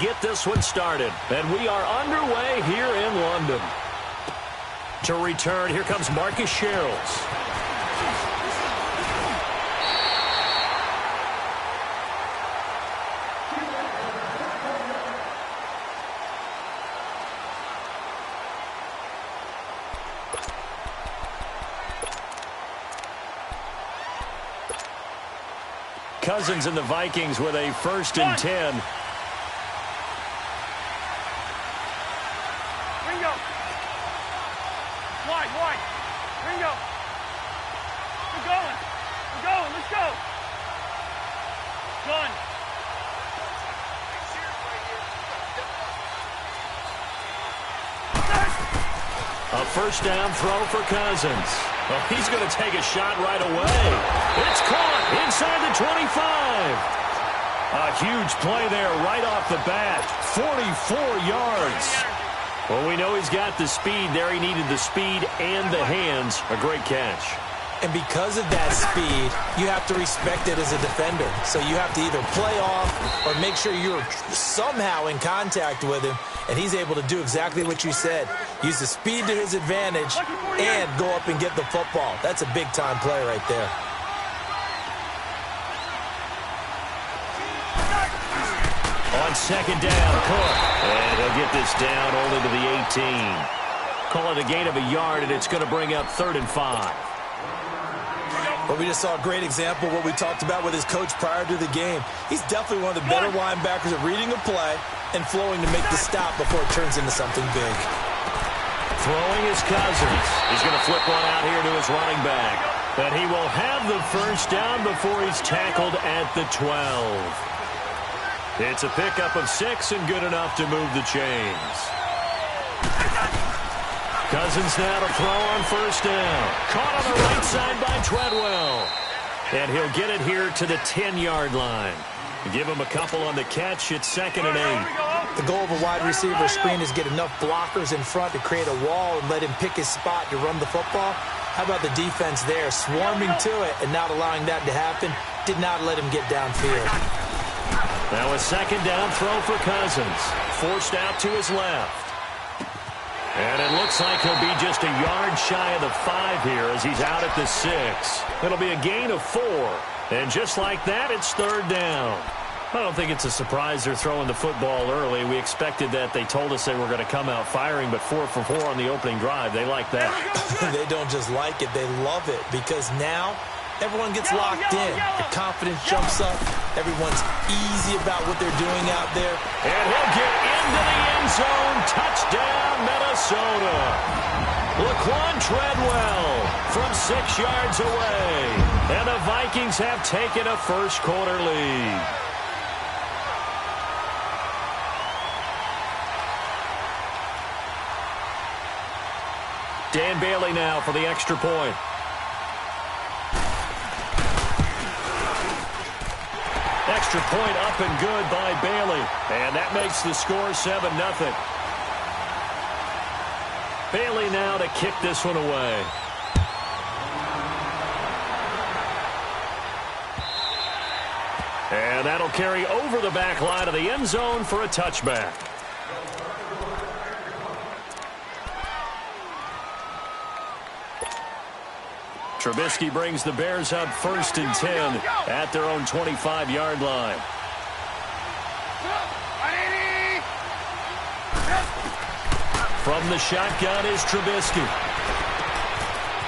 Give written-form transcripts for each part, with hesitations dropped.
get this one started. And we are underway here in London. To return, here comes Marcus Sherrills. Cousins and the Vikings with a 1st and 10. Ringo. Wide. Ringo. We're going. Let's go. Gun. A 1st down throw for Cousins. Well, he's going to take a shot right away. It's caught inside the 25. A huge play there right off the bat. 44 yards. Well, we know he's got the speed there. He needed the speed and the hands. A great catch. And because of that speed, you have to respect it as a defender. So you have to either play off or make sure you're somehow in contact with him. And he's able to do exactly what you said. Use the speed to his advantage and go up and get the football. That's a big-time play right there. On 2nd down, Cook. And he'll get this down only to the 18. Call it a gain of a yard, and it's going to bring up 3rd and 5. Well, we just saw a great example of what we talked about with his coach prior to the game. He's definitely one of the better linebackers at reading a play and flowing to make the stop before it turns into something big. Throwing is Cousins. He's going to flip one out here to his running back. But he will have the 1st down before he's tackled at the 12. It's a pickup of 6 and good enough to move the chains. Cousins now to throw on 1st down. Caught on the right side by Treadwell. And he'll get it here to the 10-yard line. Give him a couple on the catch. It's 2nd and 8. The goal of a wide receiver screen is get enough blockers in front to create a wall and let him pick his spot to run the football. How about the defense there, swarming to it and not allowing that to happen? Did not let him get downfield. Now a 2nd down throw for Cousins. Forced out to his left. And it looks like he'll be just a yard shy of the 5 here as he's out at the 6. It'll be a gain of 4. And just like that, it's 3rd down. I don't think it's a surprise they're throwing the football early. We expected that. They told us they were going to come out firing, but 4 for 4 on the opening drive. They like that. They don't just like it, they love it, because now everyone gets locked in. The confidence jumps up. Everyone's easy about what they're doing out there. And he'll get into the end zone. Touchdown, Minnesota. Laquan Treadwell from 6 yards away. And the Vikings have taken a first-quarter lead. Dan Bailey now for the extra point. Extra point up and good by Bailey. And that makes the score 7-0. Bailey now to kick this one away. And that'll carry over the back line of the end zone for a touchback. Trubisky brings the Bears up 1st and 10 at their own 25-yard line. From the shotgun is Trubisky.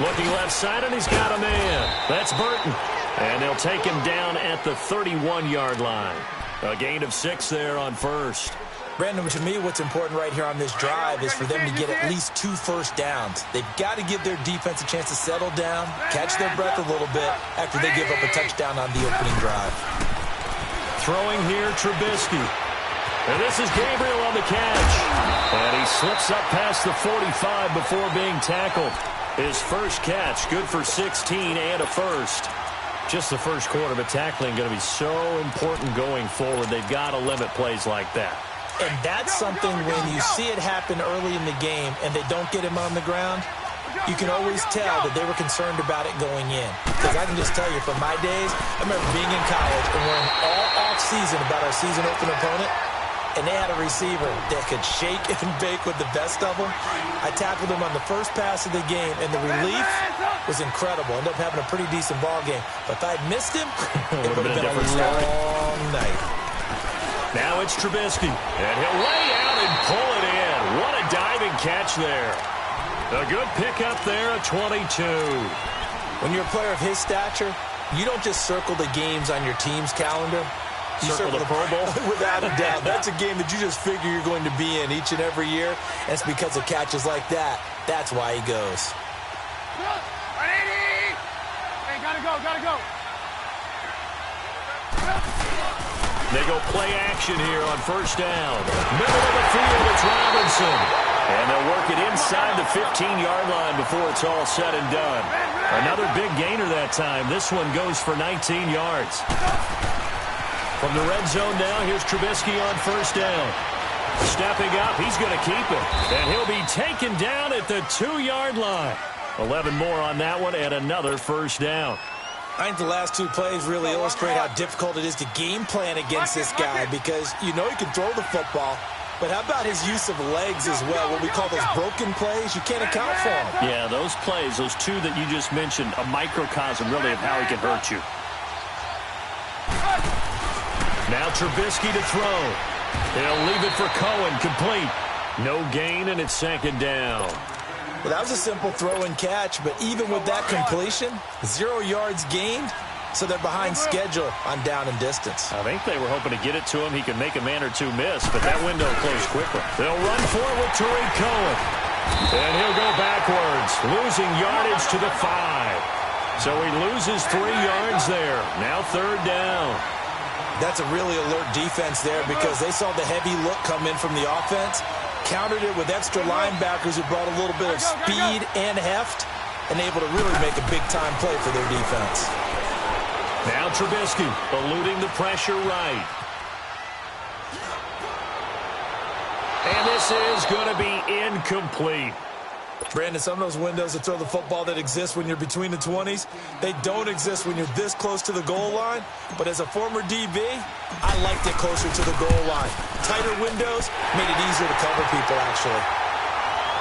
Looking left side, and he's got a man. That's Burton. And they'll take him down at the 31-yard line. A gain of 6 there on 1st. Brandon, to me, what's important right here on this drive is for them to get at least 2 first downs. They've got to give their defense a chance to settle down, catch their breath a little bit after they give up a touchdown on the opening drive. Throwing here, Trubisky. And this is Gabriel on the catch. And he slips up past the 45 before being tackled. His first catch, good for 16 and a first. Just the first quarter, but tackling going to be so important going forward. They've got to limit plays like that. And that's something when you see it happen early in the game and they don't get him on the ground, you can always tell that they were concerned about it going in. Because I can just tell you, from my days, I remember being in college and worrying all off-season about our season opener opponent. and they had a receiver that could shake and bake with the best of them. I tackled him on the first pass of the game, and the relief was incredible. Ended up having a pretty decent ball game. But if I had missed him, it would have been a long night. Now it's Trubisky, and he'll lay out and pull it in. What a diving catch there. A good pickup there at 22. When you're a player of his stature, you don't just circle the games on your team's calendar. You circle the Pro Bowl? Without a doubt. That's a game that you just figure you're going to be in each and every year. And it's because of catches like that. That's why he goes. Hey, gotta go. They go play action here on first down. Middle of the field, it's Robinson. And they'll work it inside the 15-yard line before it's all said and done. Another big gainer that time. This one goes for 19 yards. From the red zone now, here's Trubisky on first down. Stepping up, he's going to keep it. And he'll be taken down at the 2-yard line. 11 more on that one and another first down. I think the last two plays really illustrate how difficult it is to game plan against this guy because you know he can throw the football, but how about his use of legs as well? What we call those broken plays, you can't account for them. Yeah, those plays, those two that you just mentioned, a microcosm really of how he can hurt you. Now Trubisky to throw. He'll leave it for Cohen, complete. No gain, and it's second down. Well, that was a simple throw and catch, but even with that completion, 0 yards gained, so they're behind schedule on down and distance. I think they were hoping to get it to him. He could make a man or two miss, but that window closed quickly. They'll run for it with Tariq Cohen. And he'll go backwards, losing yardage to the 5. So he loses 3 yards there. Now third down. That's a really alert defense there because they saw the heavy look come in from the offense, countered it with extra linebackers who brought a little bit of speed and heft, and able to really make a big-time play for their defense. Now Trubisky eluding the pressure right. And this is going to be incomplete. Brandon, some of those windows to throw the football that exist when you're between the 20s, they don't exist when you're this close to the goal line. But as a former DB, I liked it closer to the goal line. Tighter windows made it easier to cover people, actually.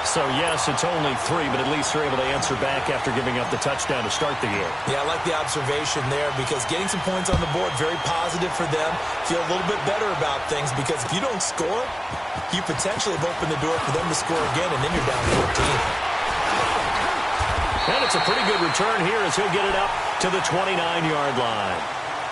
So, yes, it's only 3, but at least they're able to answer back after giving up the touchdown to start the game. Yeah, I like the observation there because getting some points on the board, very positive for them. Feel a little bit better about things because if you don't score, you potentially have opened the door for them to score again, and then you're down 14. And it's a pretty good return here as he'll get it up to the 29-yard line.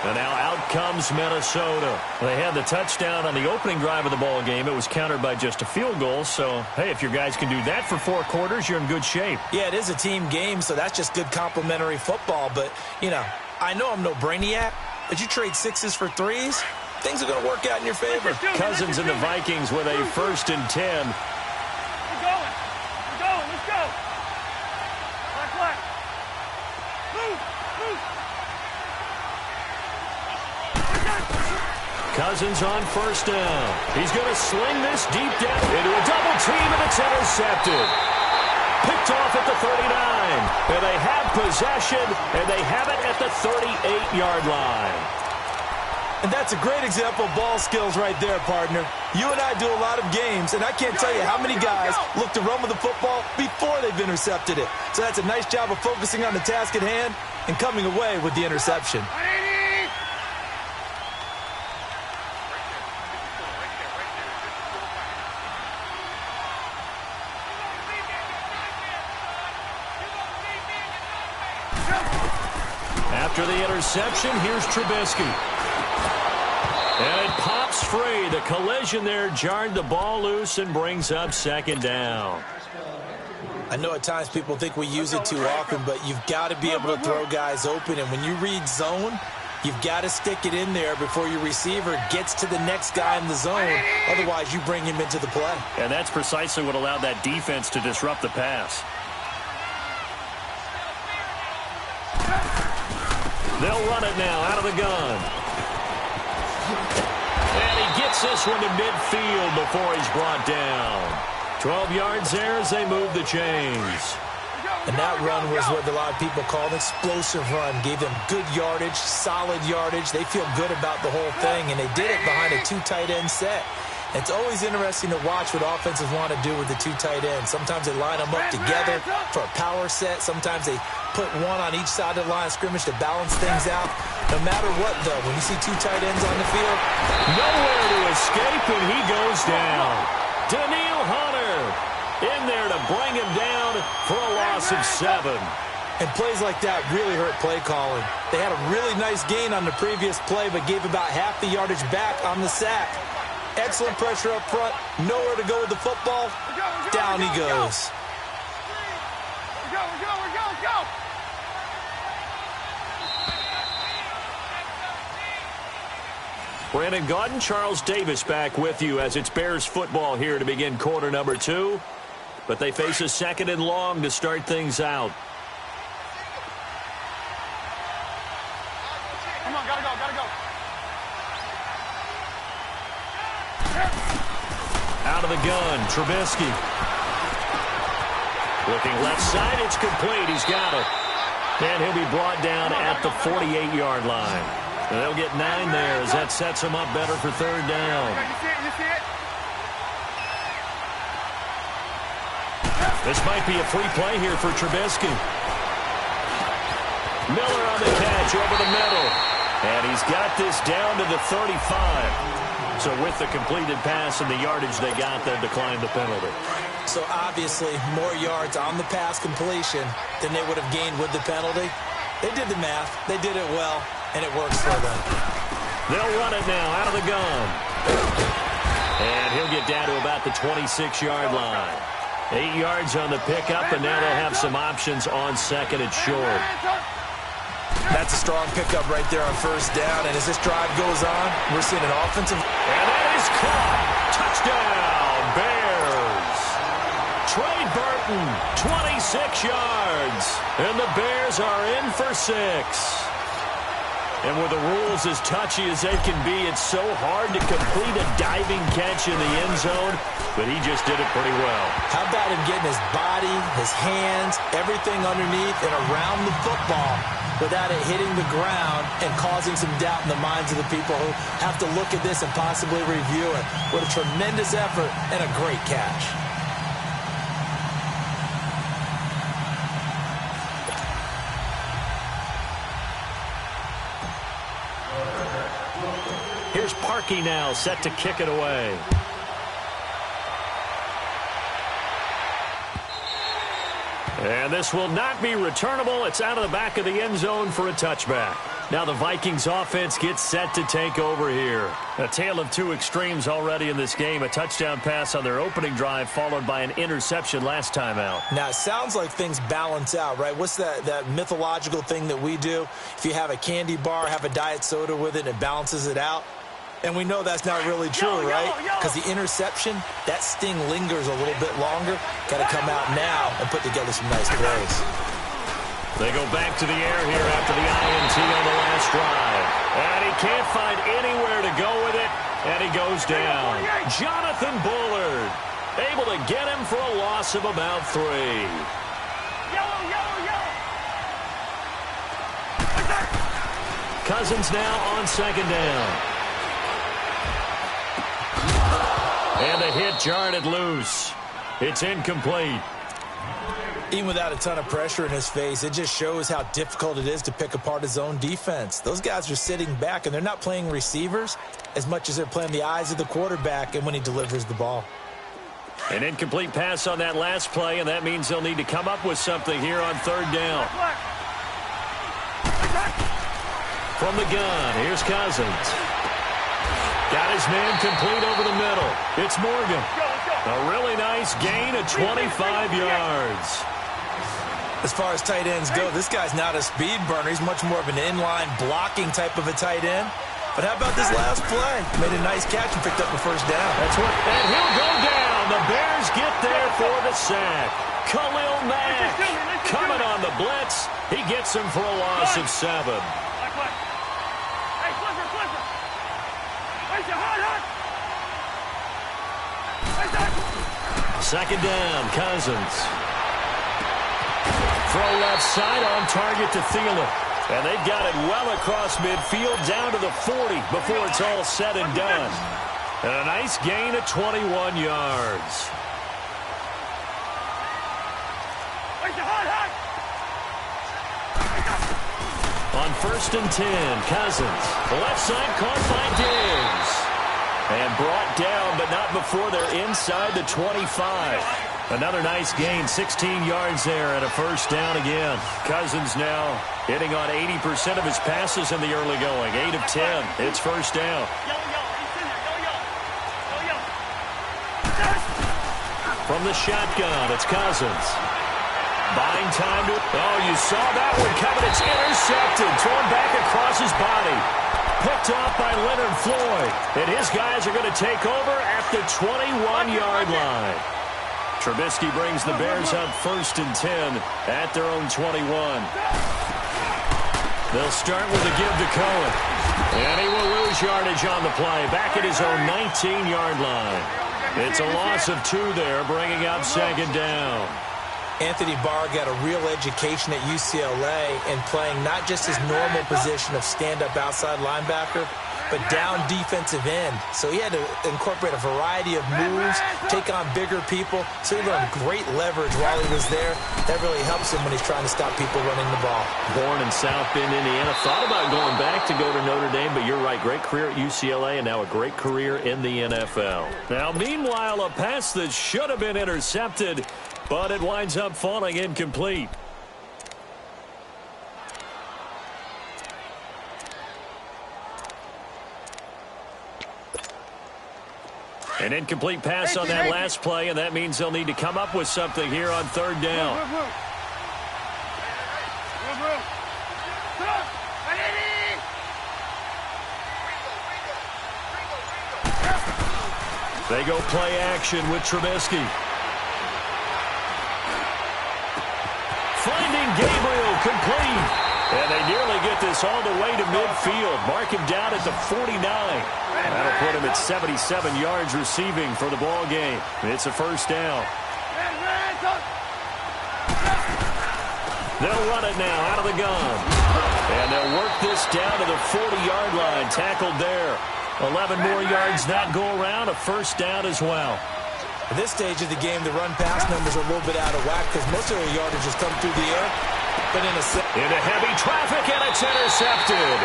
And now out comes Minnesota. They had the touchdown on the opening drive of the ball game. It was countered by just a field goal. So, hey, if your guys can do that for 4 quarters, you're in good shape. Yeah, it is a team game, so that's just good complementary football. But, you know, I know I'm no brainiac, but you trade 6s for 3s, things are going to work out in your favor. Cousins and the Vikings with a 1st and 10. We're going. Let's go. Black. Move. Cousins on first down. He's going to sling this deep down into a double team, and it's intercepted. Picked off at the 39. And they have possession, and they have it at the 38-yard line. And that's a great example of ball skills right there, partner. You and I do a lot of games, and I can't tell you how many guys look to run with the football before they've intercepted it. So that's a nice job of focusing on the task at hand and coming away with the interception. After the interception, here's Trubisky. And it pops free. The collision there jarred the ball loose and brings up second down. I know at times people think we use it too often, but you've got to be able to throw guys open. And when you read zone, you've got to stick it in there before your receiver gets to the next guy in the zone. Otherwise, you bring him into the play. And that's precisely what allowed that defense to disrupt the pass. They'll run it now out of the gun. And he gets this one to midfield before he's brought down. 12 yards there as they move the chains. And that run was what a lot of people call an explosive run. Gave them good yardage, solid yardage. They feel good about the whole thing, and they did it behind a 2 tight end set. It's always interesting to watch what offenses want to do with the two tight ends. Sometimes they line them up together for a power set. Sometimes they put one on each side of the line of scrimmage to balance things out. No matter what, though, when you see two tight ends on the field, nowhere to escape, and he goes down. Daniil Hunter in there to bring him down for a loss of 7. And plays like that really hurt play calling. They had a really nice gain on the previous play, but gave about half the yardage back on the sack. Excellent pressure up front. Nowhere to go with the football. Down he goes. Let's go. Brandon Gaudin, Charles Davis back with you as it's Bears football here to begin quarter number 2. But they face a 2nd and long to start things out. Come on, gotta go. Out of the gun, Trubisky. Looking left side, it's complete. He's got it. And he'll be brought down at the 48-yard line. And they'll get 9 there as that sets him up better for 3rd down. You see it? This might be a free play here for Trubisky. Miller on the catch over the middle. And he's got this down to the 35. So with the completed pass and the yardage they got, they'll decline the penalty. So obviously more yards on the pass completion than they would have gained with the penalty. They did the math. They did it well, and it works for them. They'll run it now out of the gun. And he'll get down to about the 26-yard line. 8 yards on the pickup, and now they'll have some options on 2nd and short. That's a strong pickup right there on 1st down, and as this drive goes on, we're seeing an offensive... And that is caught. Touchdown, Bears. Trey Burton, 26 yards. And the Bears are in for 6. And with the rules as touchy as they can be, it's so hard to complete a diving catch in the end zone, but he just did it pretty well. How about him getting his body, his hands, everything underneath and around the football without it hitting the ground and causing some doubt in the minds of the people who have to look at this and possibly review it. What a tremendous effort and a great catch. Here's Parkey now, set to kick it away. And this will not be returnable. It's out of the back of the end zone for a touchback. Now the Vikings offense gets set to take over here. A tale of two extremes already in this game. A touchdown pass on their opening drive followed by an interception last time out. Now it sounds like things balance out, right? What's that mythological thing that we do? If you have a candy bar, have a diet soda with it, it balances it out. And we know that's not really true, right? Because the interception, that sting lingers a little bit longer. Got to come out now and put together some nice plays. They go back to the air here after the INT on the last drive. And he can't find anywhere to go with it. And he goes down. Jonathan Bullard able to get him for a loss of about 3. Cousins now on 2nd down. And the hit jarred it loose. It's incomplete. Even without a ton of pressure in his face, it just shows how difficult it is to pick apart his own defense. Those guys are sitting back, and they're not playing receivers as much as they're playing the eyes of the quarterback and when he delivers the ball. An incomplete pass on that last play, and that means they'll need to come up with something here on 3rd down. From the gun, here's Cousins. Got his man complete over the middle. It's Morgan. A really nice gain of 25 yards. As far as tight ends go, this guy's not a speed burner. He's much more of an inline blocking type of a tight end. But how about this last play? Made a nice catch and picked up the 1st down. And he'll go down. The Bears get there for the sack. Khalil Mack coming on the blitz. He gets him for a loss of 7. Second down, Cousins. Throw left side on target to Telo. And they've got it well across midfield down to the 40 before it's all said and done. And a nice gain of 21 yards. On 1st and 10, Cousins. Left side caught by Diggs. And brought down, but not before they're inside the 25. Another nice gain, 16 yards there and a first down again. Cousins now hitting on 80% of his passes in the early going. 8 of 10. It's first down. From the shotgun, it's Cousins. Buying time to... Oh, you saw that one coming. It's intercepted. Thrown back across his body. Picked off by Leonard Floyd. And his guys are going to take over at the 21-yard line. Trubisky brings the Bears up 1st and 10 at their own 21. They'll start with a give to Cohen. And he will lose yardage on the play. Back at his own 19-yard line. It's a loss of 2 there, bringing up 2nd down. Anthony Barr got a real education at UCLA in playing not just his normal position of stand-up outside linebacker, but down defensive end. So he had to incorporate a variety of moves, take on bigger people. So he learned great leverage while he was there. That really helps him when he's trying to stop people running the ball. Born in South Bend, Indiana. Thought about going back to go to Notre Dame, but you're right. Great career at UCLA and now a great career in the NFL. Now, meanwhile, a pass that should have been intercepted, but it winds up falling incomplete. An incomplete pass on that last play, and that means they'll need to come up with something here on 3rd down. They go play action with Trubisky. Finding Gabriel complete. And they nearly get this all the way to midfield. Mark him down at the 49. That'll put him at 77 yards receiving for the ball game. It's a first down. They'll run it now out of the gun. And they'll work this down to the 40-yard line. Tackled there. 11 more yards that go around. A first down as well. At this stage of the game, the run-pass numbers are a little bit out of whack because most of their yardage has come through the air. But into heavy traffic, and it's intercepted.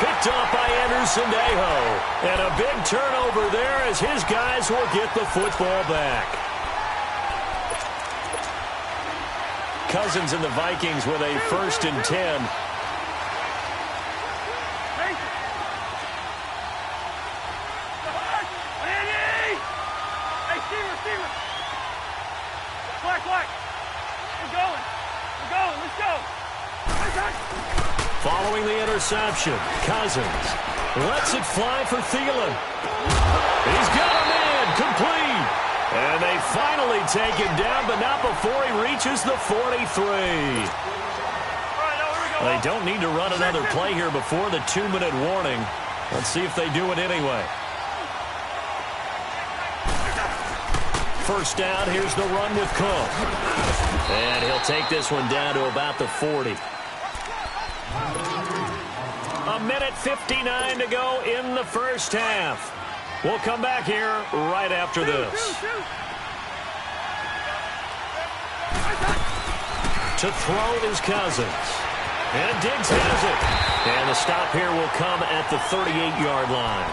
Picked off by Anderson-Dejo. And a big turnover there as his guys will get the football back. Cousins and the Vikings with a 1st and 10. Following the interception, Cousins lets it fly for Thielen. He's got a man complete. And they finally take him down, but not before he reaches the 43. They don't need to run another play here before the 2-minute warning. Let's see if they do it anyway. First down, here's the run with Cook. And he'll take this one down to about the 40. A minute 59 to go in the first half. We'll come back here right after this. To throw is Cousins. And Diggs has it. And the stop here will come at the 38-yard line.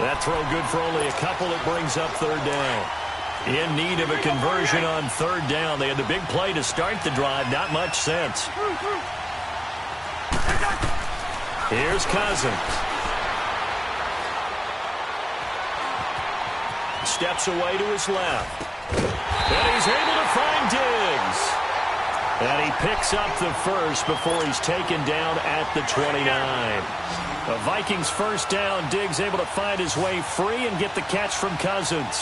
That throw good for only a couple. It brings up 3rd down. In need of a conversion on 3rd down. They had the big play to start the drive. Not much sense. Here's Cousins. Steps away to his left. And he's able to find Diggs. And he picks up the first before he's taken down at the 29. The Vikings first down. Diggs able to find his way free and get the catch from Cousins.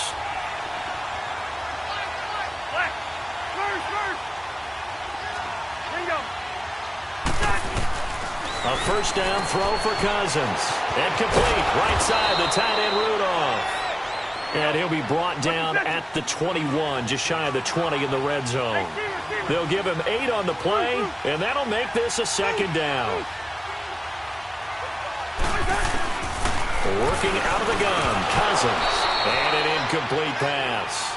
A first down throw for Cousins. And complete. Right side, the tight end Rudolph. And he'll be brought down at the 21, just shy of the 20 in the red zone. They'll give him 8 on the play, and that'll make this a 2nd down. Working out of the gun, Cousins. And an incomplete pass.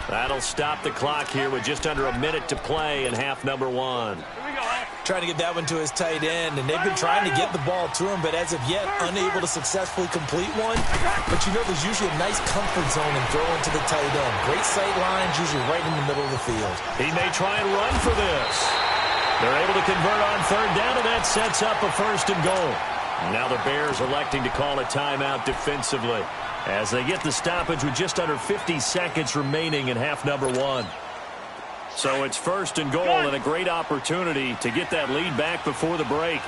That'll stop the clock here with just under a minute to play in half number one. Trying to get that one to his tight end, and they've been trying to get the ball to him, but as of yet, unable to successfully complete one. But you know there's usually a nice comfort zone in throwing to the tight end. Great sight lines, usually right in the middle of the field. He may try and run for this. They're able to convert on third down, and that sets up a first and goal. Now the Bears electing to call a timeout defensively as they get the stoppage with just under 50 seconds remaining in half number one. So it's first and goal and a great opportunity to get that lead back before the break.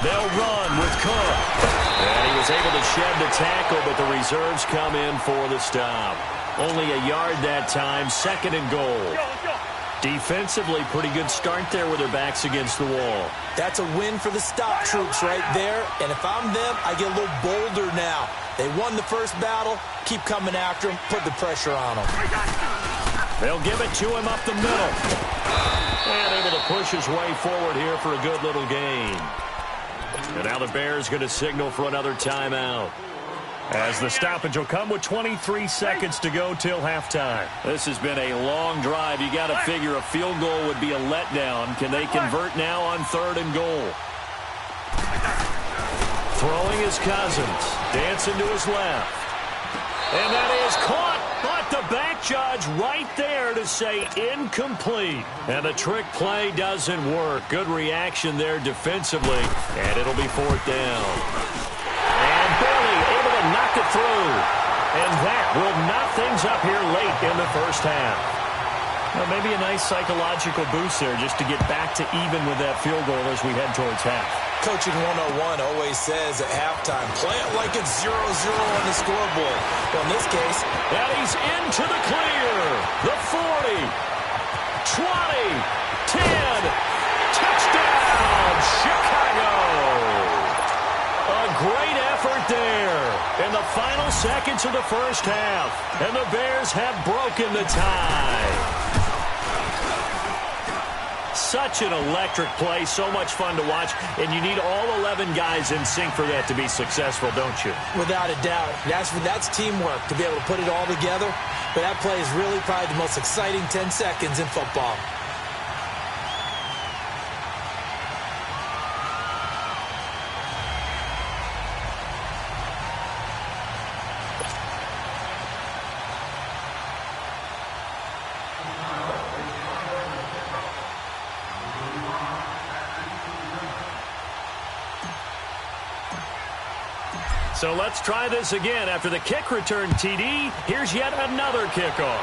They'll run with Cook. And he was able to shed the tackle, but the reserves come in for the stop. Only a yard that time, second and goal. Defensively, pretty good start there with their backs against the wall. That's a win for the stop troops right there. And if I'm them, I get a little bolder now. They won the first battle. Keep coming after him. Put the pressure on him. They'll give it to him up the middle. And able to push his way forward here for a good little gain. And now the Bears going to signal for another timeout, as the stoppage will come with 23 seconds to go till halftime. This has been a long drive. You got to figure a field goal would be a letdown. Can they convert now on third and goal? Throwing his Cousins. Dancing to his left. And that is caught. But the back judge right there to say incomplete. And the trick play doesn't work. Good reaction there defensively. And it'll be fourth down. And barely able to knock it through. And that will knock things up here late in the first half. Well, maybe a nice psychological boost there just to get back to even with that field goal as we head towards half. Coaching 101 always says at halftime, play it like it's 0-0 on the scoreboard. Well, in this case, and he's into the clear. The 40, 20, 10, touchdown, Chicago. A great effort there in the final seconds of the first half. And the Bears have broken the tie. Such an electric play, so much fun to watch, and you need all 11 guys in sync for that to be successful, don't you? Without a doubt. That's teamwork to be able to put it all together. But that play is really probably the most exciting 10 seconds in football. So let's try this again. After the kick return TD, here's yet another kickoff.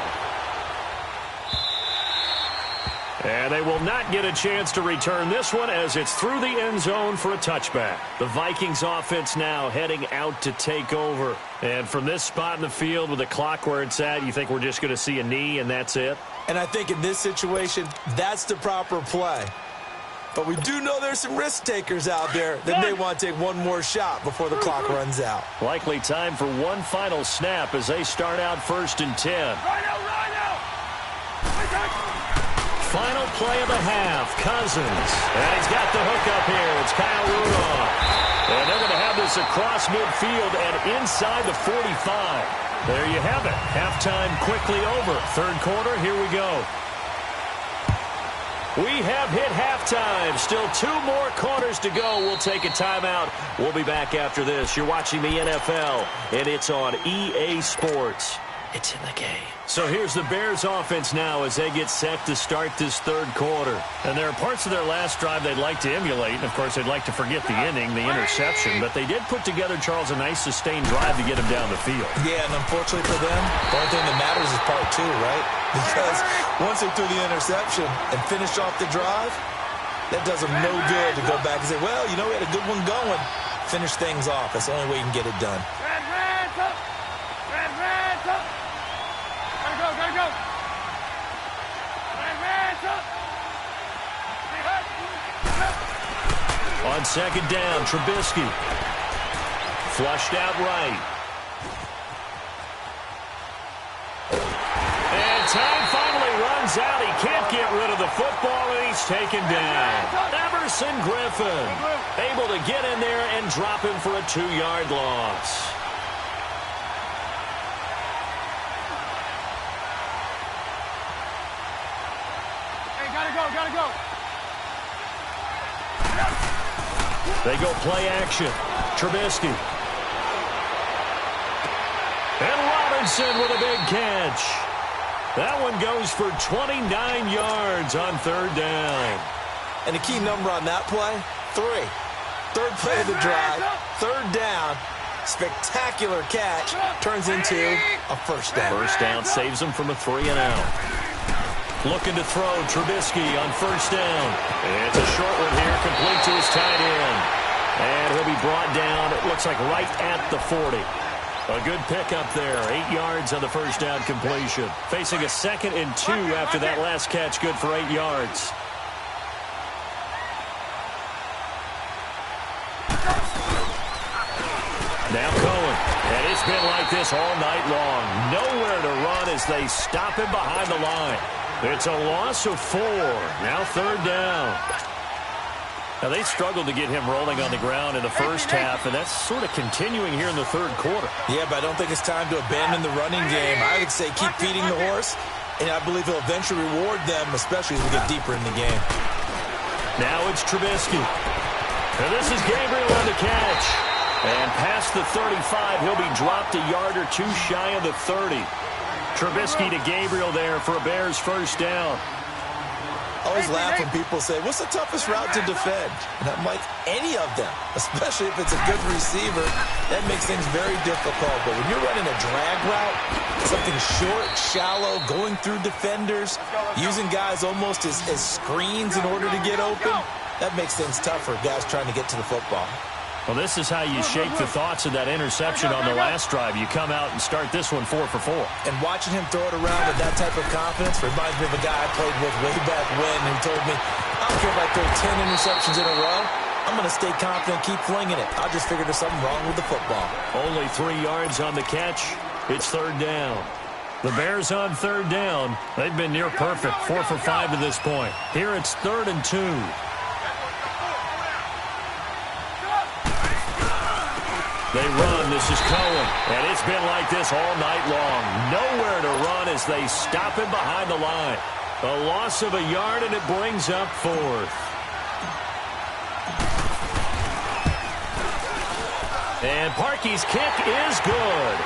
And they will not get a chance to return this one as it's through the end zone for a touchback. The Vikings offense now heading out to take over. And from this spot in the field with the clock where it's at, you think we're just going to see a knee and that's it? And I think in this situation, that's the proper play. But we do know there's some risk takers out there that may want to take one more shot before the clock runs out. Likely time for one final snap as they start out first and 10. Final play of the half, Cousins. And he's got the hook up here. It's Kyle Rudolph. And they're going to have this across midfield and inside the 45. There you have it. Halftime quickly over. Third quarter, here we go. We have hit halftime. Still 2 more quarters to go. We'll take a timeout. We'll be back after this. You're watching the NFL, and it's on EA Sports. It's in the game. So here's the Bears offense now as they get set to start this third quarter. And there are parts of their last drive they'd like to emulate. And, of course, they'd like to forget the inning, the interception. But they did put together, Charles, a nice sustained drive to get him down the field. Yeah, and unfortunately for them, the only thing that matters is part 2, right? Because once they threw the interception and finished off the drive, that does them no good to go back and say, well, you know, we had a good one going. Finish things off. That's the only way you can get it done. Gotta go. On second down, Trubisky. Flushed out right. And time finally runs out. He can't get rid of the football, and he's taken down. Everson Griffin able to get in there and drop him for a 2-yard loss. Hey, gotta go. They go play action. Trubisky. And Robinson with a big catch. That one goes for 29 yards on 3rd down. And the key number on that play, 3. 3rd play of the drive, 3rd down. Spectacular catch turns into a 1st down. 1st down saves him from a 3-and-out. Looking to throw, Trubisky on 1st down. It's a short one here, complete to his tight end. And he'll be brought down, it looks like right at the 40. A good pickup there, 8 yards on the 1st down completion. Facing a 2nd and 2 after that last catch, good for 8 yards. Now Cohen, and it's been like this all night long. Nowhere to run as they stop him behind the line. It's a loss of 4. Now 3rd down. Now they struggled to get him rolling on the ground in the first half, and that's sort of continuing here in the 3rd quarter. Yeah, but I don't think it's time to abandon the running game. I would say keep feeding the horse, and I believe he'll eventually reward them, especially as we get deeper in the game. Now it's Trubisky. And this is Gabriel on the catch. And past the 35, he'll be dropped a yard or 2 shy of the 30. Trubisky to Gabriel there for a Bears 1st down. I always laugh when people say, what's the toughest route to defend? And I'm like, any of them, especially if it's a good receiver. That makes things very difficult. But when you're running a drag route, something short, shallow, going through defenders, using guys almost as screens in order to get open, that makes things tough for guys trying to get to the football. Well, this is how you shape the thoughts of that interception on the last drive. You come out and start this one 4 for 4. And watching him throw it around with that type of confidence reminds me of a guy I played with way back when who told me, I don't care if I throw 10 interceptions in a row. I'm going to stay confident, keep flinging it. I just figured there's something wrong with the football. Only 3 yards on the catch. It's 3rd down. The Bears on 3rd down. They've been near perfect, 4 for 5 to this point. Here it's 3rd and 2. They run. This is Cohen. And it's been like this all night long. Nowhere to run as they stop him behind the line. A loss of a yard, and it brings up 4th. And Parkey's kick is good.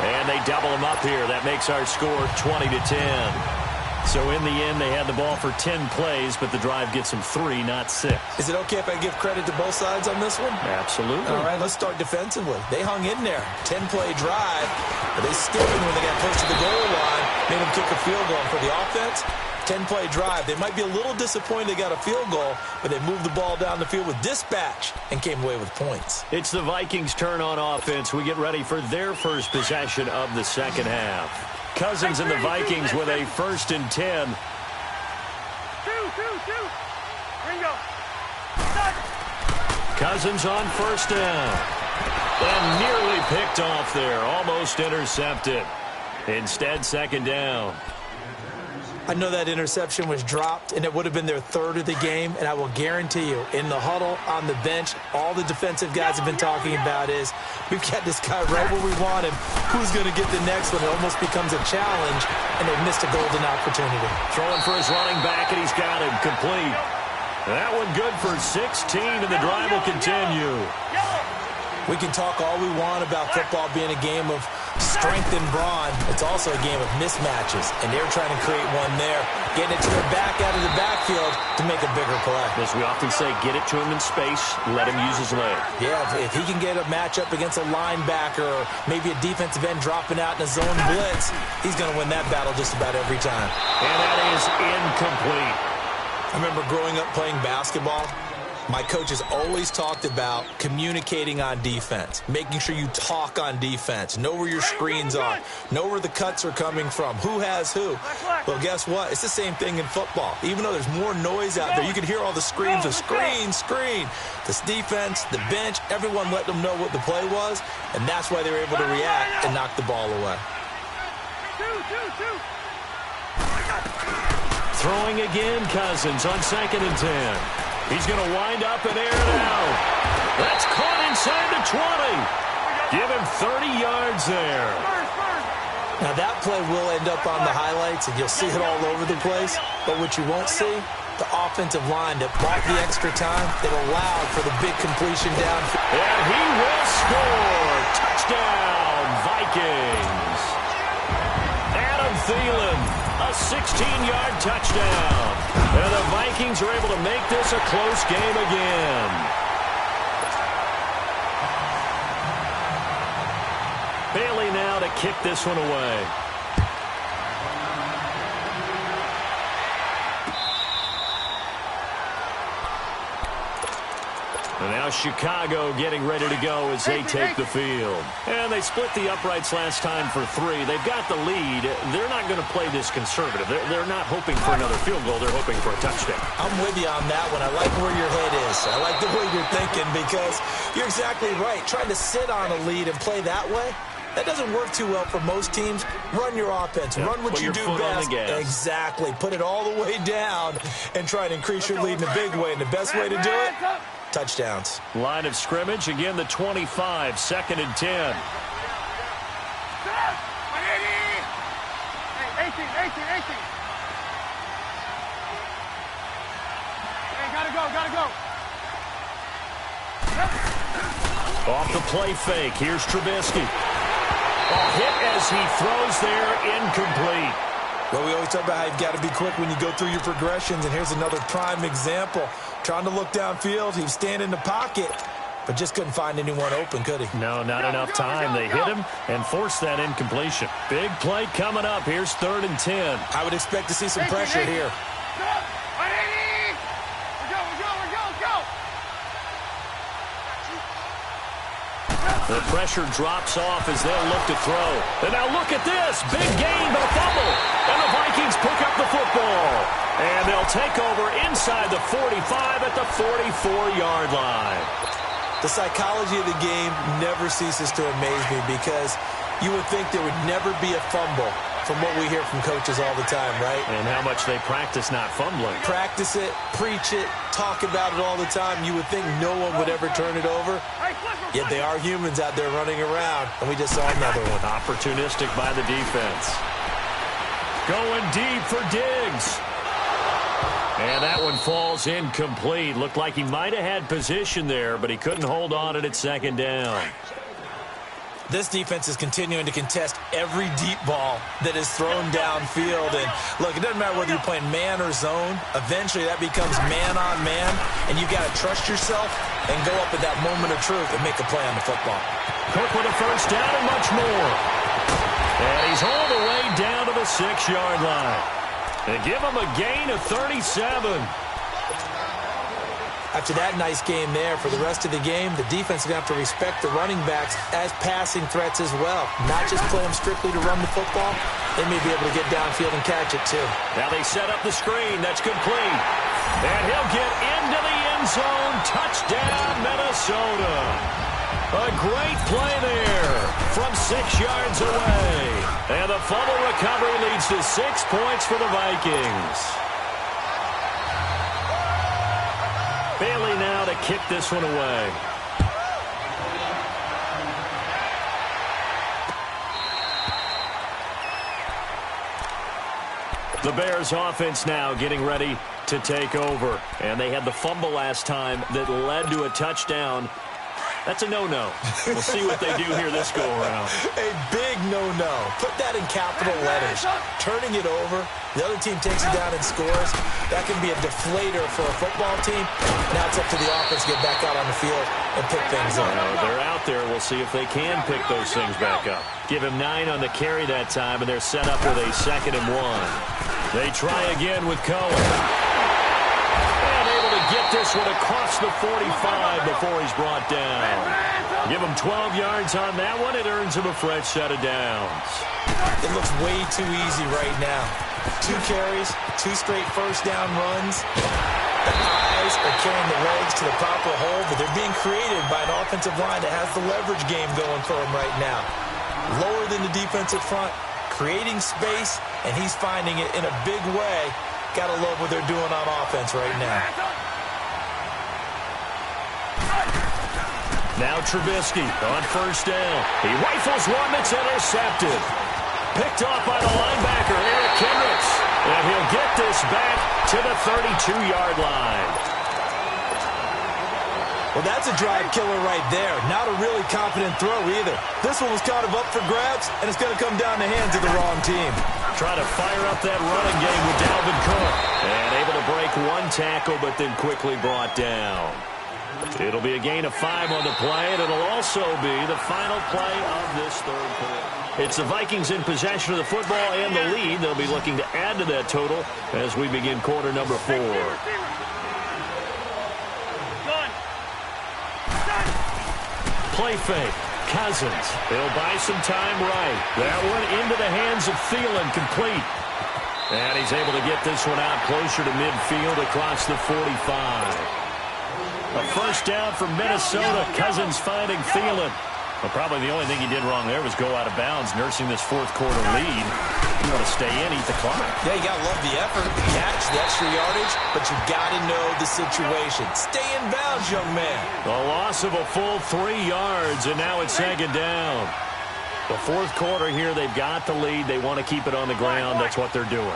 And they double him up here. That makes our score 20-10. So in the end, they had the ball for 10 plays, but the drive gets them 3, not 6. Is it okay if I give credit to both sides on this one? Absolutely. All right, let's start defensively. They hung in there. 10-play drive, but they skipped him when they got close to the goal line, made him kick a field goal. And for the offense, 10-play drive. They might be a little disappointed they got a field goal, but they moved the ball down the field with dispatch and came away with points. It's the Vikings' turn on offense. We get ready for their first possession of the 2nd half. Cousins and the Vikings with a 1st and 10. Ringo. Cousins on 1st down. And nearly picked off there. Almost intercepted. Instead, 2nd down. I know that interception was dropped, and it would have been their 3rd of the game, and I will guarantee you, in the huddle, on the bench, all the defensive guys have been talking about is, we've got this guy right where we want him. Who's going to get the next one? It almost becomes a challenge, and they missed a golden opportunity. Throwing for his running back, and he's got him complete. That one good for 16, and the drive will continue. We can talk all we want about football being a game of strength and brawn. It's also a game of mismatches, and they're trying to create one there, getting it to their back out of the backfield to make a bigger play. As we often say, get it to him in space, let him use his leg. Yeah, if he can get a matchup against a linebacker or maybe a defensive end dropping out in a zone blitz, he's going to win that battle just about every time. And that is incomplete. I remember growing up playing basketball. My coaches always talked about communicating on defense, making sure you talk on defense, know where your screens are, know where the cuts are coming from, who has who. Well, guess what? It's the same thing in football. Even though there's more noise out there, you can hear all the screams of screen, screen. This defense, the bench, everyone let them know what the play was, and that's why they were able to react and knock the ball away. Throwing again, Cousins on 2nd and 10. He's going to wind up and air it out. That's caught inside the 20. Give him 30 yards there. Now, that play will end up on the highlights, and you'll see it all over the place. But what you won't see, the offensive line that bought the extra time, that allowed for the big completion downfield. And he will score. Touchdown, Vikings. Adam Thielen, a 16-yard touchdown. And the Vikings are able to make this a close game again. Bailey now to kick this one away. And now Chicago getting ready to go as they take the field. And they split the uprights last time for 3. They've got the lead. They're not going to play this conservative. They're not hoping for another field goal. They're hoping for a touchdown. I'm with you on that one. I like where your head is. I like the way you're thinking because you're exactly right. Trying to sit on a lead and play that way, that doesn't work too well for most teams. Run your offense. Run what you do best. Exactly. Put it all the way down and try to increase your lead in a big way. And the best way to do it, touchdowns. Line of scrimmage, again the 25, 2nd and 10. Hey, 18. Hey, gotta go. Off the play fake, here's Trubisky. A hit as he throws there, incomplete. Well, we always talk about how you've got to be quick when you go through your progressions, and here's another prime example. Trying to look downfield, he was standing in the pocket, but just couldn't find anyone open, could he? No, not enough time. They hit him and forced that incompletion. Big play coming up. Here's 3rd and 10. I would expect to see some pressure here. The pressure drops off as they'll look to throw. And now look at this. Big gain, but a fumble. And the Vikings pick up the football. And they'll take over inside the 45 at the 44-yard line. The psychology of the game never ceases to amaze me because you would think there would never be a fumble from what we hear from coaches all the time, right? And how much they practice not fumbling. Practice it, preach it, talk about it all the time. You would think no one would ever turn it over. Yet they are humans out there running around, and we just saw another one. Opportunistic by the defense. Going deep for Diggs. And that one falls incomplete. Looked like he might have had position there, but he couldn't hold on it at 2nd down. This defense is continuing to contest every deep ball that is thrown downfield. And, look, it doesn't matter whether you're playing man or zone. Eventually, that becomes man-on-man, and you got to trust yourself and go up at that moment of truth and make a play on the football. Cook with a 1st down and much more. And he's all the way down to the 6-yard line. And give him a gain of 37. After that nice game there, for the rest of the game, the defense is going to have to respect the running backs as passing threats as well. Not just play them strictly to run the football. They may be able to get downfield and catch it, too. Now they set up the screen. That's complete. And he'll get into the end zone. Touchdown, Minnesota. A great play there from 6 yards away. And the fumble recovery leads to 6 points for the Vikings. Bailey now to kick this one away. The Bears offense now getting ready to take over. And they had the fumble last time that led to a touchdown. That's a no-no. We'll see what they do here this go-around. A big no-no. Put that in capital letters. Turning it over, the other team takes it down and scores. That can be a deflator for a football team. Now it's up to the offense to get back out on the field and pick things up. They're out there. We'll see if they can pick those things back up. Give him 9 on the carry that time, and they're set up with a 2nd and 1. They try again with Cohen. Get this one across the 45 before he's brought down. Give him 12 yards on that one. It earns him a fresh set of downs. It looks way too easy right now. 2 carries, 2 straight 1st down runs. The eyes are carrying the legs to the proper hole, but they're being created by an offensive line that has the leverage game going for him right now. Lower than the defensive front, creating space, and he's finding it in a big way Gotta love what they're doing on offense right now. Now Trubisky on first down. He rifles one that's intercepted. Picked off by the linebacker, Eric Kendricks. And he'll get this back to the 32-yard line. Well, that's a drive killer right there. Not a really confident throw either. This one was kind of up for grabs, and it's going to come down the hands of the wrong team. Try to fire up that running game with Dalvin Cook. And able to break one tackle, but then quickly brought down. It'll be a gain of 5 on the play, and it'll also be the final play of this third quarter. It's the Vikings in possession of the football and the lead. They'll be looking to add to that total as we begin quarter number 4. Play fake. Cousins. He'll buy some time right. That one into the hands of Thielen, complete. And he's able to get this one out closer to midfield across the 45. A first down from Minnesota. Cousins finding Thielen. Well, probably the only thing he did wrong there was go out of bounds, nursing this fourth quarter lead. You want to stay in, eat the clock. Yeah, you got to love the effort, the catch, the extra yardage, but you got to know the situation. Stay in bounds, young man. The loss of a full 3 yards, and now it's second down. The fourth quarter here, they've got the lead. They want to keep it on the ground. That's what they're doing.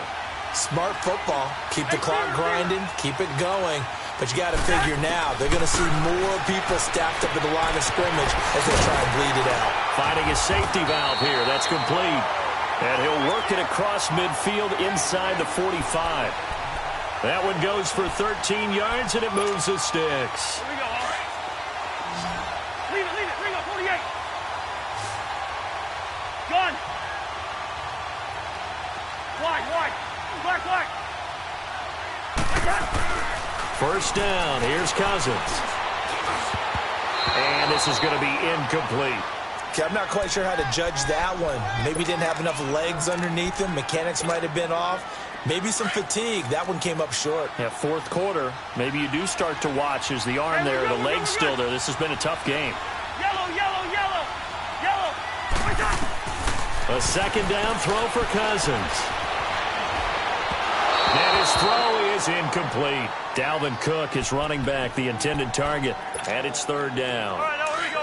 Smart football. Keep the clock grinding, keep it going. But you got to figure now, they're going to see more people stacked up at the line of scrimmage as they try and bleed it out. Finding a safety valve here. That's complete. And he'll work it across midfield inside the 45. That one goes for 13 yards, and it moves the sticks. Here we go, all right. Leave it, bring up 48. Gun. Wide. Black. First down. Here's Cousins. And this is going to be incomplete. Okay, I'm not quite sure how to judge that one. Maybe didn't have enough legs underneath him. Mechanics might have been off. Maybe some fatigue. That one came up short. Yeah, fourth quarter. Maybe you do start to watch as the arm there, the leg's still there. This has been a tough game. Yellow. A second down throw for Cousins. And his throw is incomplete. Dalvin Cook is running back, the intended target, and it's third down.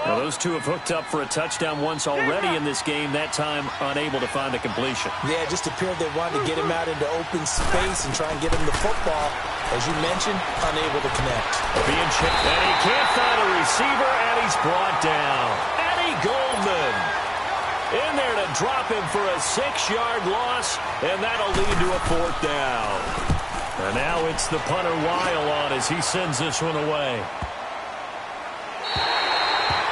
Now, those two have hooked up for a touchdown once already in this game, that time unable to find a completion. Yeah, it just appeared they wanted to get him out into open space and try and get him the football. As you mentioned, unable to connect. Being chipped, and he can't find a receiver, and he's brought down. Eddie Goldman in there to drop him for a 6-yard loss, and that'll lead to a fourth down. And now it's the punter Weil on as he sends this one away.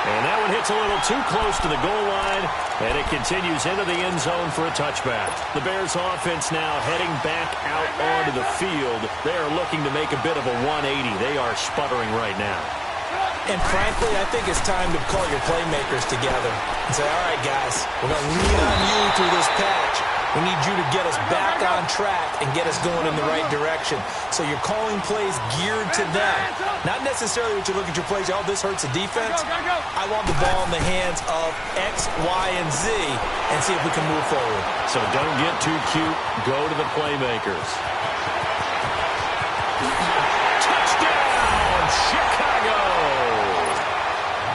And that one hits a little too close to the goal line, and it continues into the end zone for a touchback. The Bears offense now heading back out onto the field. They are looking to make a bit of a 180. They are sputtering right now. And frankly, I think it's time to call your playmakers together and say, all right, guys, we're going to lean on you through this patch. We need you to get us back on track and get us going in the right direction. So you're calling plays geared to them. Not necessarily what you look at your plays, oh, this hurts the defense. I want the ball in the hands of X, Y, and Z and see if we can move forward. So don't get too cute. Go to the playmakers. Touchdown, Chicago!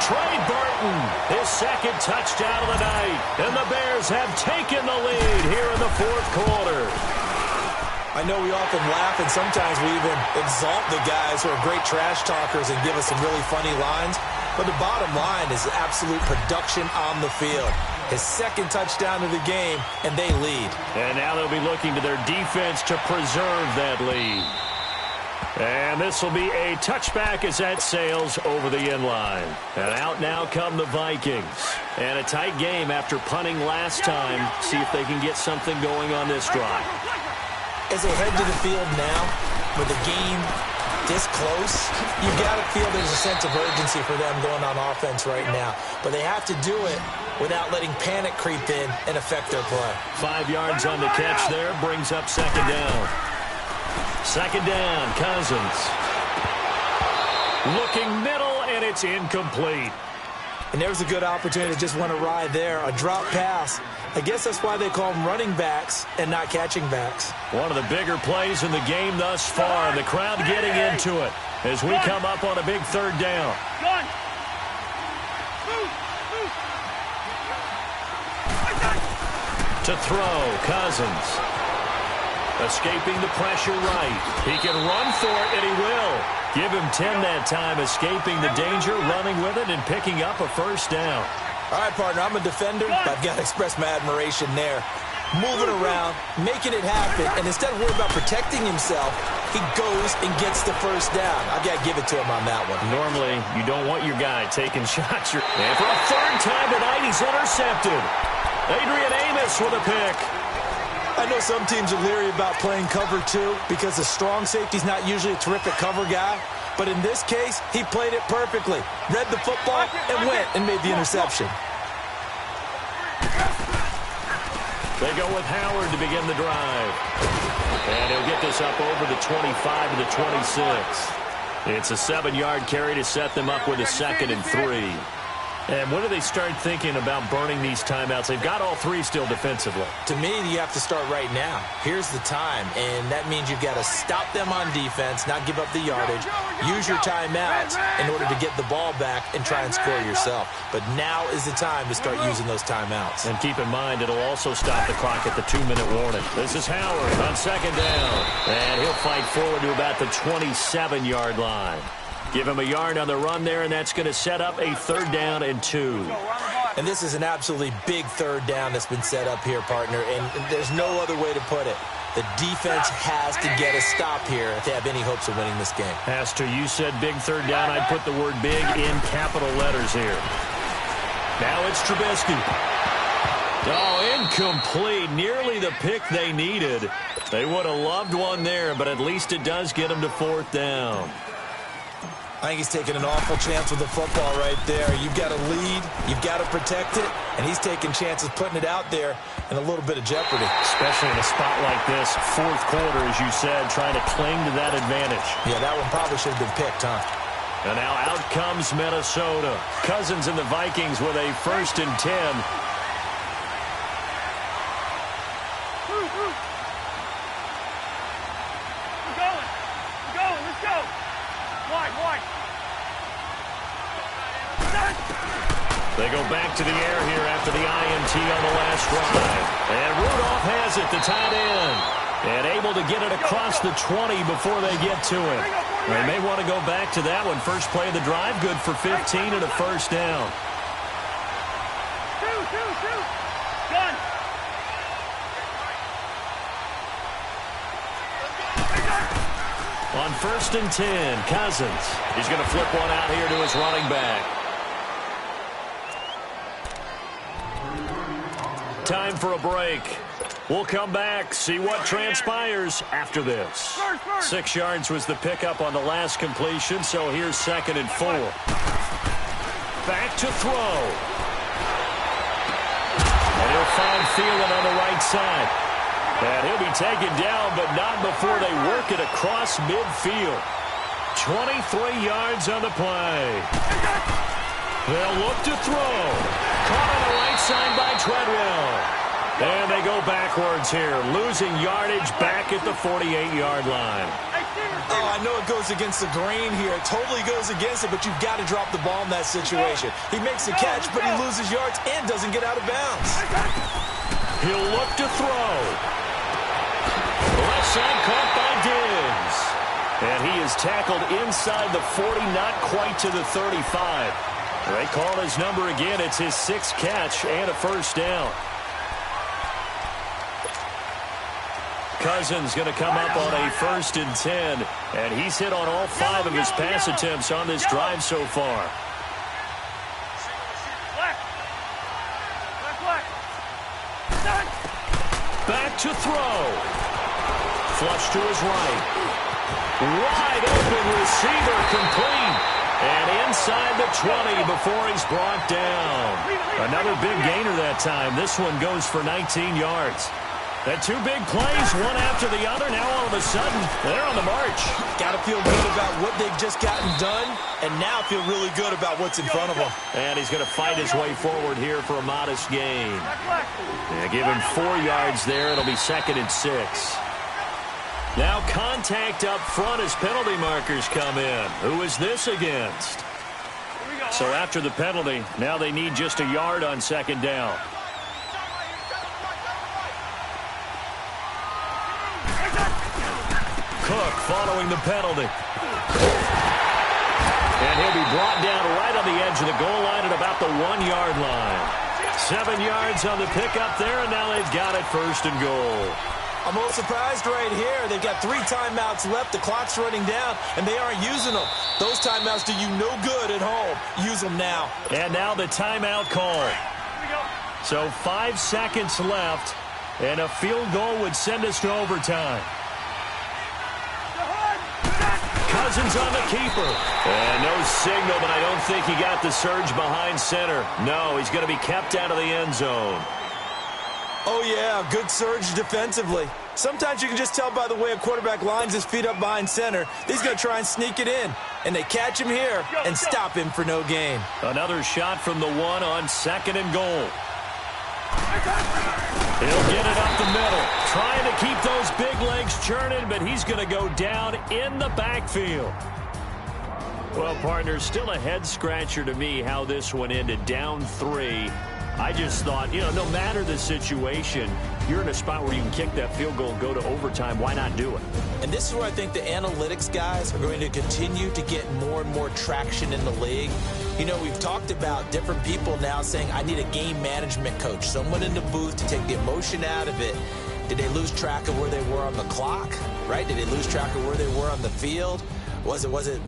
Trey Burton, his second touchdown of the night. And the Bears have taken the lead here in the fourth quarter. I know we often laugh, and sometimes we even exalt the guys who are great trash talkers and give us some really funny lines. But the bottom line is absolute production on the field. His second touchdown of the game, and they lead. And now they'll be looking to their defense to preserve that lead. And this will be a touchback as that sails over the end line. And out now come the Vikings. And a tight game after punting last time. See if they can get something going on this drive. As they head to the field now, with the game this close, you've got to feel there's a sense of urgency for them going on offense right now. But they have to do it without letting panic creep in and affect their play. 5 yards on the catch there, brings up second down. Second down, Cousins. Looking middle, and it's incomplete. And there was a good opportunity to just went awry there, a drop pass. I guess that's why they call them running backs and not catching backs. One of the bigger plays in the game thus far. The crowd getting into it as we come up on a big third down. To throw, Cousins. Escaping the pressure right. He can run for it, and he will. Give him 10 that time, escaping the danger, running with it, and picking up a first down. All right, partner, I'm a defender, but I've got to express my admiration there. Moving around, making it happen, and instead of worrying about protecting himself, he goes and gets the first down. I've got to give it to him on that one. Normally, you don't want your guy taking shots. And for a third time tonight, he's intercepted. Adrian Amos with a pick. I know some teams are leery about playing cover two because a strong safety's not usually a terrific cover guy. But in this case, he played it perfectly. Read the football and went and made the interception. They go with Howard to begin the drive. And he'll get this up over the 25 to the 26. It's a 7-yard carry to set them up with a 2nd and 3. And when do they start thinking about burning these timeouts? They've got all 3 still defensively. To me, you have to start right now. Here's the time, and that means you've got to stop them on defense, not give up the yardage, use your timeouts in order to get the ball back and try and score yourself. But now is the time to start using those timeouts. And keep in mind, it'll also stop the clock at the 2-minute warning. This is Howard on 2nd down. And he'll fight forward to about the 27-yard line. Give him a yard on the run there, and that's going to set up a 3rd down and 2. And this is an absolutely big 3rd down that's been set up here, partner, and there's no other way to put it. The defense has to get a stop here if they have any hopes of winning this game. Has to. You said big 3rd down. I'd put the word big in capital letters here. Now it's Trubisky. Oh, incomplete. Nearly the pick they needed. They would have loved one there, but at least it does get them to 4th down. I think he's taking an awful chance with the football right there. You've got to lead, you've got to protect it, and he's taking chances putting it out there in a little bit of jeopardy. Especially in a spot like this, 4th quarter, as you said, trying to cling to that advantage. Yeah, that one probably should have been picked, huh? And now out comes Minnesota. Cousins and the Vikings with a 1st and 10. They go back to the air here after the INT on the last drive. And Rudolph has it, the tight end. And able to get it across the 20 before they get to it. They may want to go back to that one. First play of the drive, good for 15 and a 1st down. Done. On 1st and 10, Cousins. He's going to flip one out here to his running back. Time for a break. We'll come back, see what transpires after this. 6 yards was the pickup on the last completion, so here's 2nd and 4. Back to throw. And he'll find Thielen on the right side. And he'll be taken down, but not before they work it across midfield. 23 yards on the play. They'll look to throw. Caught on the right side by Treadwell. And they go backwards here, losing yardage back at the 48-yard line. Oh, I know it goes against the grain here. It totally goes against it, but you've got to drop the ball in that situation. He makes a catch, but he loses yards and doesn't get out of bounds. He'll look to throw. Left side caught by Diggs. And he is tackled inside the 40, not quite to the 35. They call his number again. It's his 6th catch and a 1st down. Cousins going to come up on a 1st and 10. And he's hit on all 5 of his pass attempts on this drive so far. Back to throw. Flush to his right. Wide open receiver complete. And inside the 20 before he's brought down. Another big gainer that time. This one goes for 19 yards. And two big plays, one after the other. Now all of a sudden, they're on the march. Got to feel good about what they've just gotten done, and now feel really good about what's in front of them. And he's going to fight his way forward here for a modest gain. Yeah, give him 4 yards there. It'll be 2nd and 6. Now contact up front as penalty markers come in. Who is this against? So after the penalty, now they need just a yard on 2nd down. Cook following the penalty. And he'll be brought down right on the edge of the goal line at about the 1-yard line. 7 yards on the pickup there, and now they've got it 1st and goal. I'm a little surprised right here. They've got 3 timeouts left. The clock's running down, and they aren't using them. Those timeouts do you no good at home. Use them now. And now the timeout call. So 5 seconds left, and a field goal would send us to overtime. Cousins on the keeper. And no signal, but I don't think he got the surge behind center. No, he's going to be kept out of the end zone. Oh, yeah, good surge defensively. Sometimes you can just tell by the way a quarterback lines his feet up behind center. He's going to try and sneak it in. And they catch him here and stop him for no gain. Another shot from the 1 on 2nd and goal. He'll get it up the middle. Trying to keep those big legs churning, but he's going to go down in the backfield. Well, partner, still a head-scratcher to me how this one ended. Down 3. I just thought, no matter the situation, you're in a spot where you can kick that field goal and go to overtime. Why not do it? And this is where I think the analytics guys are going to continue to get more and more traction in the league. We've talked about different people now saying, I need a game management coach, someone in the booth to take the emotion out of it. Did they lose track of where they were on the clock, right? Did they lose track of where they were on the field? Was it